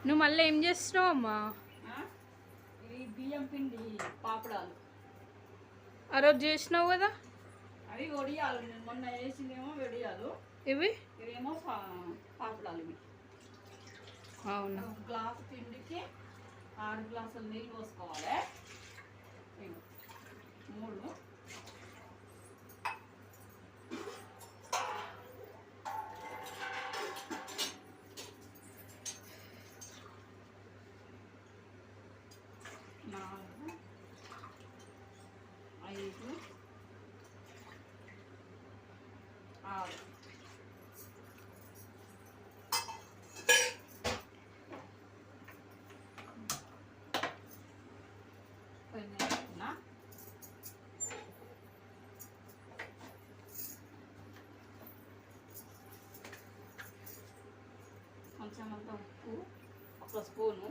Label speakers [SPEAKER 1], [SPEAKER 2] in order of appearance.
[SPEAKER 1] నువ్వు మళ్ళీ ఏం చేస్తున్నావు అమ్మా?
[SPEAKER 2] ఇవి బియ్యం పిండి పాపడాలు
[SPEAKER 1] ఆ రోజు చేసినావు కదా.
[SPEAKER 2] అవి వడియాలు, నేను మొన్న వేసిందేమో వడియాలు, ఇవేమో పాపడాలు. ఇవి
[SPEAKER 1] అవునా?
[SPEAKER 2] ఒక గ్లాసు పిండికి 6 గ్లాసులు నీళ్ళు పోసుకోవాలి. 3 4 5 6 కొంచెం అంత ఉప్పు, 1 స్పూను